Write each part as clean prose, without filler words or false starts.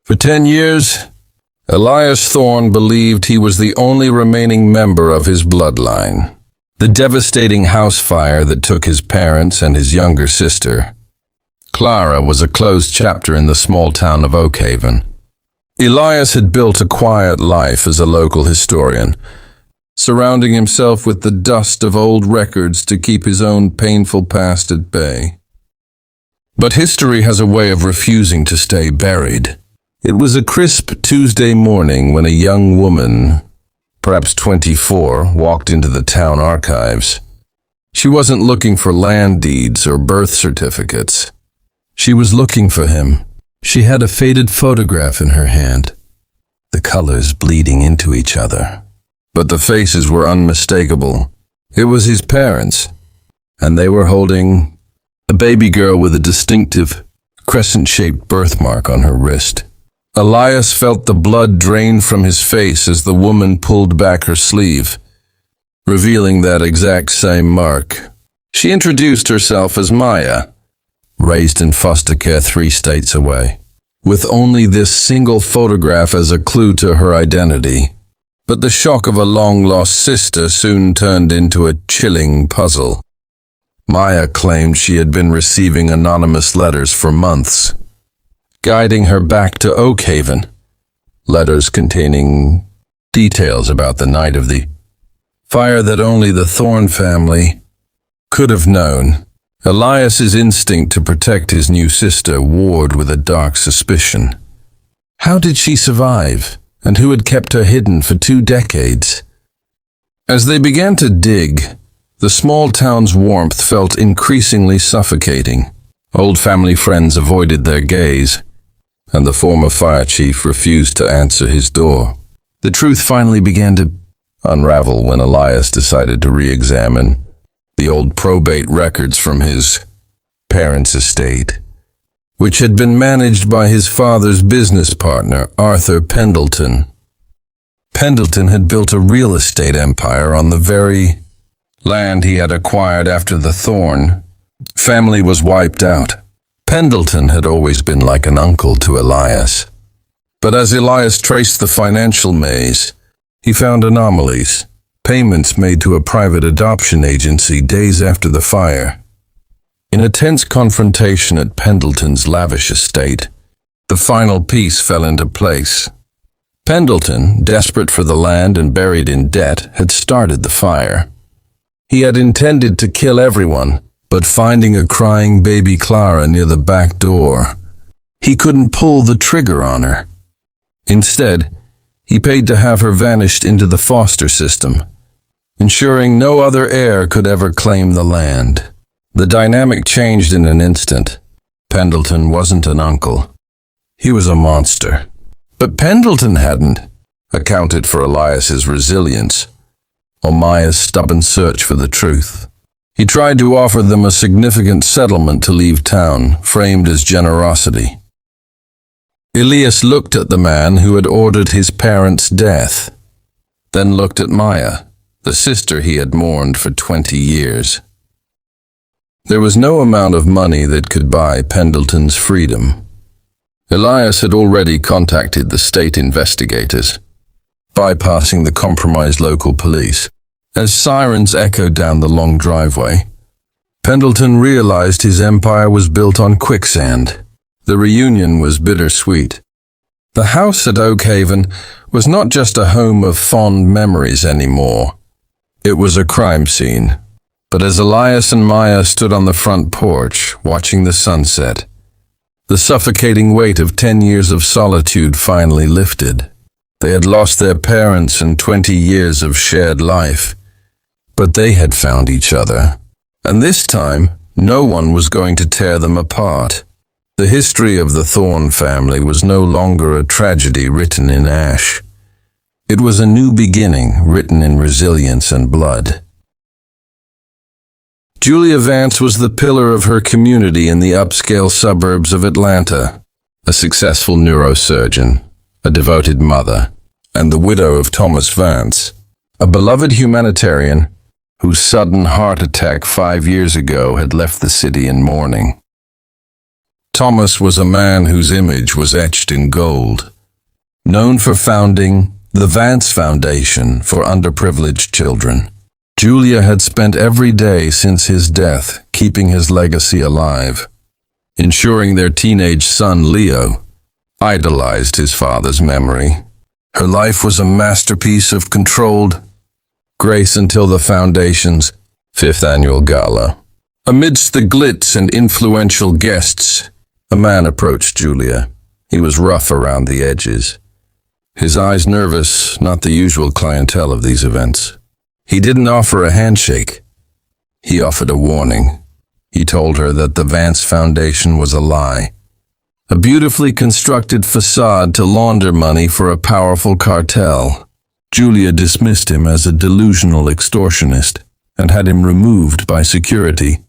For 10 years, Elias Thorne believed he was the only remaining member of his bloodline. The devastating house fire that took his parents and his younger sister, Clara, was a closed chapter in the small town of Oakhaven. Elias had built a quiet life as a local historian, surrounding himself with the dust of old records to keep his own painful past at bay. But history has a way of refusing to stay buried. It was a crisp Tuesday morning when a young woman, perhaps 24, walked into the town archives. She wasn't looking for land deeds or birth certificates. She was looking for him. She had a faded photograph in her hand, the colors bleeding into each other. But the faces were unmistakable. It was his parents, and they were holding a baby girl with a distinctive crescent-shaped birthmark on her wrist. Elias felt the blood drain from his face as the woman pulled back her sleeve, revealing that exact same mark. She introduced herself as Maya, raised in foster care 3 states away, with only this single photograph as a clue to her identity. But the shock of a long-lost sister soon turned into a chilling puzzle. Maya claimed she had been receiving anonymous letters for months, guiding her back to Oakhaven, letters containing details about the night of the fire that only the Thorne family could have known. Elias's instinct to protect his new sister warred with a dark suspicion. How did she survive, and who had kept her hidden for 2 decades? As they began to dig, the small town's warmth felt increasingly suffocating. Old family friends avoided their gaze, and the former fire chief refused to answer his door. The truth finally began to unravel when Elias decided to re-examine the old probate records from his parents' estate, which had been managed by his father's business partner, Arthur Pendleton. Pendleton had built a real estate empire on the very land he had acquired after the Thorne family was wiped out. Pendleton had always been like an uncle to Elias. But as Elias traced the financial maze, he found anomalies. Payments made to a private adoption agency days after the fire. In a tense confrontation at Pendleton's lavish estate, the final piece fell into place. Pendleton, desperate for the land and buried in debt, had started the fire. He had intended to kill everyone, but finding a crying baby Clara near the back door, he couldn't pull the trigger on her. Instead, he paid to have her vanished into the foster system, ensuring no other heir could ever claim the land. The dynamic changed in an instant. Pendleton wasn't an uncle. He was a monster. But Pendleton hadn't accounted for Elias's resilience or Maya's stubborn search for the truth. He tried to offer them a significant settlement to leave town, framed as generosity. Elias looked at the man who had ordered his parents' death, then looked at Maya, the sister he had mourned for 20 years. There was no amount of money that could buy Pendleton's freedom. Elias had already contacted the state investigators, bypassing the compromised local police. As sirens echoed down the long driveway, Pendleton realized his empire was built on quicksand. The reunion was bittersweet. The house at Oakhaven was not just a home of fond memories anymore. It was a crime scene. But as Elias and Maya stood on the front porch, watching the sunset, the suffocating weight of 10 years of solitude finally lifted. They had lost their parents and 20 years of shared life, but they had found each other. And this time, no one was going to tear them apart. The history of the Thorne family was no longer a tragedy written in ash. It was a new beginning written in resilience and blood. Julia Vance was the pillar of her community in the upscale suburbs of Atlanta, a successful neurosurgeon, a devoted mother, and the widow of Thomas Vance, a beloved humanitarian whose sudden heart attack 5 years ago had left the city in mourning. Thomas was a man whose image was etched in gold. Known for founding the Vance Foundation for underprivileged children, Julia had spent every day since his death keeping his legacy alive, ensuring their teenage son, Leo, idolized his father's memory. Her life was a masterpiece of controlled grace until the Foundation's 5th annual gala. Amidst the glitz and influential guests, a man approached Julia. He was rough around the edges, his eyes nervous, not the usual clientele of these events. He didn't offer a handshake. He offered a warning. He told her that the Vance Foundation was a lie, a beautifully constructed facade to launder money for a powerful cartel. Julia dismissed him as a delusional extortionist and had him removed by security.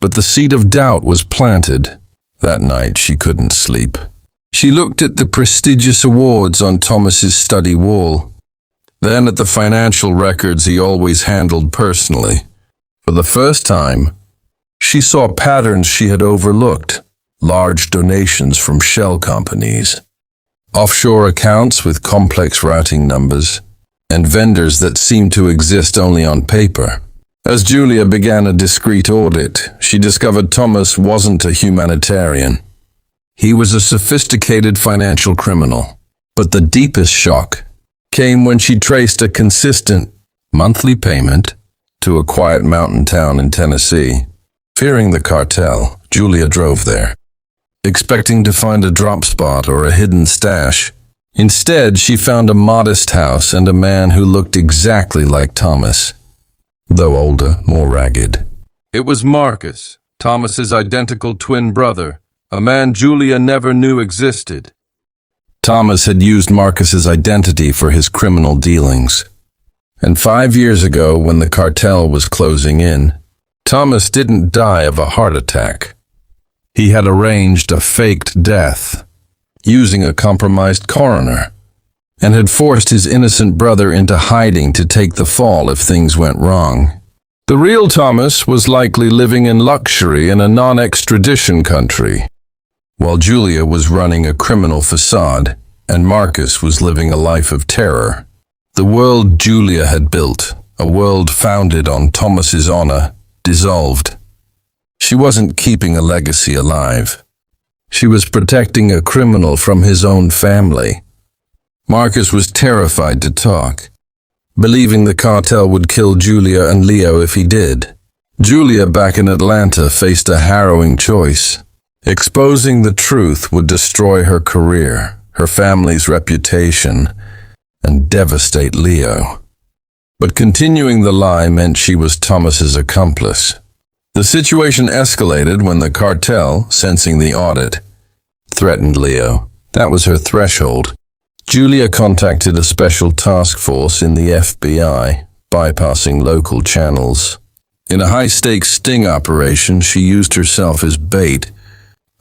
But the seed of doubt was planted. That night she couldn't sleep. She looked at the prestigious awards on Thomas's study wall, then at the financial records he always handled personally. For the first time, she saw patterns she had overlooked: large donations from shell companies, offshore accounts with complex routing numbers, and vendors that seemed to exist only on paper. As Julia began a discreet audit, she discovered Thomas wasn't a humanitarian. He was a sophisticated financial criminal. But the deepest shock came when she traced a consistent monthly payment to a quiet mountain town in Tennessee. Fearing the cartel, Julia drove there, expecting to find a drop spot or a hidden stash. Instead, she found a modest house and a man who looked exactly like Thomas, though older, more ragged. It was Marcus, Thomas's identical twin brother, a man Julia never knew existed. Thomas had used Marcus's identity for his criminal dealings. And 5 years ago, when the cartel was closing in, Thomas didn't die of a heart attack. He had arranged a faked death, using a compromised coroner, and had forced his innocent brother into hiding to take the fall if things went wrong. The real Thomas was likely living in luxury in a non-extradition country, while Julia was running a criminal facade and Marcus was living a life of terror. The world Julia had built, a world founded on Thomas's honor, dissolved. She wasn't keeping a legacy alive. She was protecting a criminal from his own family. Marcus was terrified to talk, believing the cartel would kill Julia and Leo if he did. Julia, back in Atlanta, faced a harrowing choice. Exposing the truth would destroy her career, her family's reputation, and devastate Leo. But continuing the lie meant she was Thomas's accomplice. The situation escalated when the cartel, sensing the audit, threatened Leo. That was her threshold. Julia contacted a special task force in the FBI, bypassing local channels. In a high-stakes sting operation, she used herself as bait,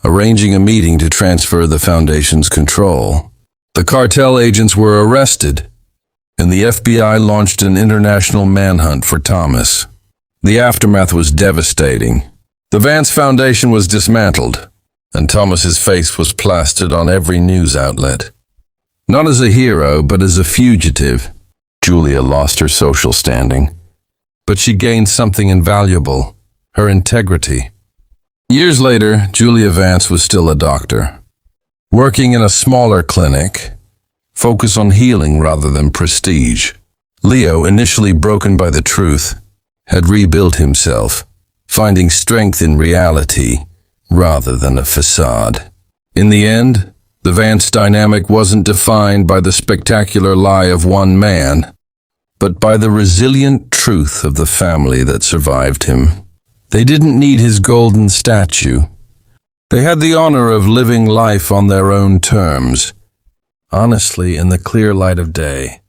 arranging a meeting to transfer the Foundation's control. The cartel agents were arrested, and the FBI launched an international manhunt for Thomas. The aftermath was devastating. The Vance Foundation was dismantled, and Thomas's face was plastered on every news outlet. Not as a hero, but as a fugitive. Julia lost her social standing, but she gained something invaluable: her integrity. Years later, Julia Vance was still a doctor, working in a smaller clinic, focused on healing rather than prestige. Leo, initially broken by the truth, had rebuilt himself, finding strength in reality rather than a facade. In the end, the Vance dynamic wasn't defined by the spectacular lie of one man, but by the resilient truth of the family that survived him. They didn't need his golden statue. They had the honor of living life on their own terms, honestly in the clear light of day.